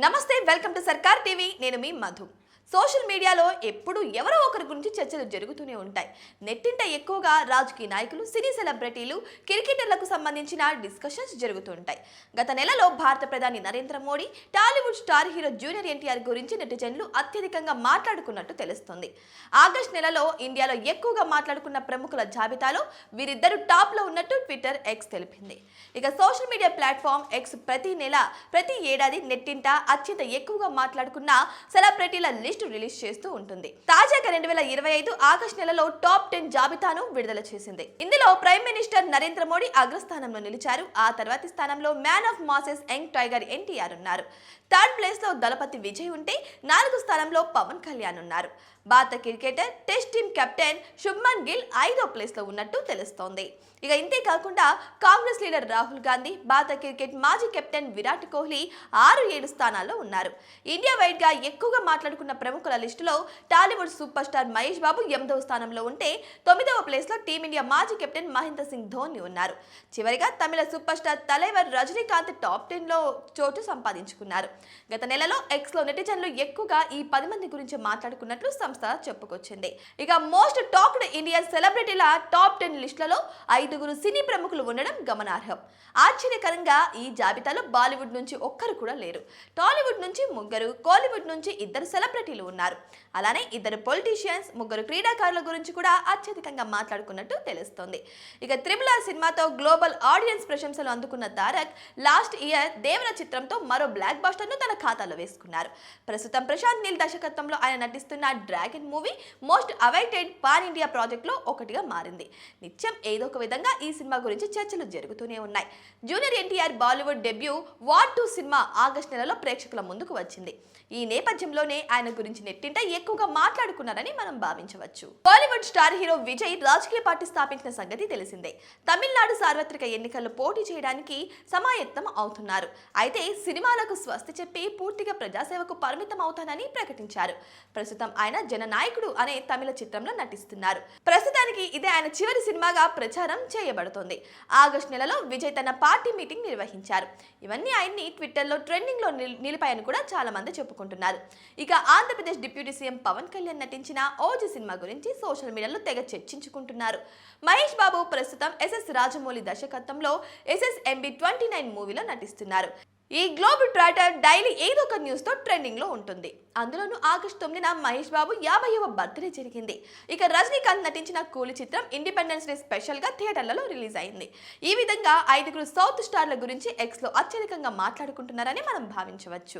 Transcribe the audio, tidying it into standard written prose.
నమస్తే, welcome to సర్కార్ TV. నేను మీ మధు. సోషల్ మీడియాలో ఎప్పుడు ఎవరో ఒకరి గురించి చర్చలు జరుగుతూనే ఉంటాయి. నెట్టింట ఎక్కువగా రాజకీయ నాయకులు, సినీ సెలబ్రిటీలు, క్రికెటర్లకు సంబంధించిన డిస్కషన్స్ జరుగుతుంటాయి. గత నెలలో భారత ప్రధాని Narendra Modi, Tollywood star hero junior NTR గురించి నెటిజన్లు అత్యధికంగా మాట్లాడుకున్నట్టు తెలుస్తుంది. ఆగస్టు నెలలో ఇండియాలో ఎక్కువగా మాట్లాడుకున్న ప్రముఖుల జాబితాలో వీరిద్దరు టాప్ లో ఉన్నట్టు ట్విట్టర్ ఎక్స్ తెలిపింది. ఇక సోషల్ మీడియా ప్లాట్ఫామ్ ఎక్స్ ప్రతి ఏడాది నెట్టింట అత్యంత ఎక్కువగా మాట్లాడుకున్న సెలబ్రిటీల లిస్ట్ రిలీజ్ చేస్తూ ఉంటుంది. తాజాగా 2025 ఆగస్టు నెలలో టాప్ 10 జాబితాను విడుదల చేసింది. ఇందులో ప్రైమ్ మినిస్టర్ నరేంద్ర మోడీ అగ్రస్థానంలో నిలిచారు. ఆ తర్వాతి స్థానంలో man of masses young tiger NTR ఉన్నారు. థర్డ్ ప్లేస్ లో దళపతి విజయ్ ఉంటే 4వ స్థానంలో పవన్ కళ్యాణ్ ఉన్నారు. భారత cricketer test team captain Shubman Gill 5వ ప్లేస్ లో ఉన్నట్టు తెలుస్తోంది. ఇక ఇంతే కాకుండా కాంగ్రెస్ లీడర్ రాహుల్ గాంధీ, భారత క్రికెట్ మాజీ కెప్టెన్ విరాట్ కోహ్లీ 6-7 స్థానాల్లో ఉన్నారు. ఇండియా వైడ్ గా ఎక్కువగా మాట్లాడుకున్న ప్రముఖుల లిస్టులో Tollywood super star Mahesh Babu 8వ స్థానంలో ఉంటే 9వ ప్లేస్ లో టీమిండియా మాజీ కెప్టెన్ మహేంద్ర సింగ్ ధోని ఉన్నారు. చివరిగా తమిళ super star Thalaivar Rajinikanth top 10లో చోటు సంపాదించుకున్నారు. గత నెలలో ఎక్స్ లో నెటిజన్లు ఎక్కువగా ఈ 10 మంది గురించి మాట్లాడుకున్నట్లు సంస్థ చెప్పుకొచ్చింది. ఇక మోస్ట్ టాక్డ్ ఇండియన్ సెలబ్రిటీల టాప్ 10 లిస్టులలో 5గురు సినీ ప్రముఖులు ఉండడం గమనార్హం. ఆశ్చర్యకరంగా ఈ జాబితాలో బాలీవుడ్ నుంచి ఒక్కరు కూడా లేరు. టాలీవుడ్ నుంచి 3, కోలీవుడ్ నుంచి 2 సెలబ్రిటీలు ఉన్నారు. అలానే 2 పొలిటీషియన్స్, 3 క్రీడాకారుల గురించి కూడా అత్యధికంగా మాట్లాడుకున్నట్టు తెలుస్తోంది. ఇక RRR సినిమాతో గ్లోబల్ ఆడియన్స్ ప్రశంసలు అందుకున్న తారక్ లాస్ట్ ఇయర్ దేవర చిత్రంతో మరో బ్లాక్ బస్టర్ ను తన ఖాతాలో వేసుకున్నారు. ప్రస్తుతం ప్రశాంత్ నీల్ దర్శకత్వంలో ఆయన నటిస్తున్న dragon movie most awaited pan India project లో ఒకటిగా మారింది. నిత్యం ఏదో ఒక విధంగా ఈ సినిమా గురించి చర్చలు జరుగుతూనే ఉన్నాయి. Junior NTR Bollywood debut war 2 cinema August నెలలో ప్రేక్షకుల ముందుకు వచ్చింది. ఈ నేపథ్యంలోనే ఆయన గురించి నెట్టింట ఎక్కువగా మాట్లాడుకున్నారని మనం భావించవచ్చు. బాలీవుడ్ స్టార్ హీరో విజయ్ రాజకీయ పార్టీ స్థాపించిన సంగతి తెలిసిందే. తమిళనాడు సార్వత్రిక ఎన్నికల్లో పోటీ చేయడానికి సమాయత్తం అవుతున్నారు. అయితే సినిమాలకు స్వస్తి చెప్పి పూర్తిగా ప్రజాసేవకు పరిమితం అవుతానని ప్రకటించారు. ప్రస్తుతం ఆయన జననాయకుడు అనే తమిళ చిత్రంలో నటిస్తున్నారు. ప్రస్తుతానికి ఇదే ఆయన చివరి సినిమాగా ప్రచారం చేయబడుతోంది. ఆగస్టు నెలలో విజయ్ తన పార్టీ మీటింగ్ నిర్వహించారు. ఇవన్నీ ఆయన్ని ట్విట్టర్లో ట్రెండింగ్ లో నిలిపాయని కూడా చాలా మంది చెప్పుకుంటున్నారు. ఇక ఆంధ్రప్రదేశ్ డిప్యూటీ సీఎం పవన్ కళ్యాణ్ నటించిన ఓజీ సినిమా గురించి సోషల్ మీడియాలో తెగ చర్చించుకుంటున్నారు. మహేష్ బాబు ప్రస్తుతం ఎస్ఎస్ రాజమౌళి దర్శకత్వంలో SSMB29 మూవీలో నటిస్తున్నారు. ఈ గ్లోబల్ ట్రాటర్ డైలీ ఏదో ఒక న్యూస్ తో ట్రెండింగ్ లో ఉంటుంది. అందులోనూ ఆగస్టు 9న మహేష్ బాబు 50వ బర్త్డే జరిగింది. ఇక రజనీకాంత్ నటించిన కూలీ చిత్రం ఇండిపెండెన్స్ డే స్పెషల్ గా థియేటర్లలో రిలీజ్ అయింది. ఈ విధంగా 5గురు సౌత్ స్టార్ల గురించి ఎక్స్ లో అత్యధికంగా మాట్లాడుకుంటున్నారని మనం భావించవచ్చు.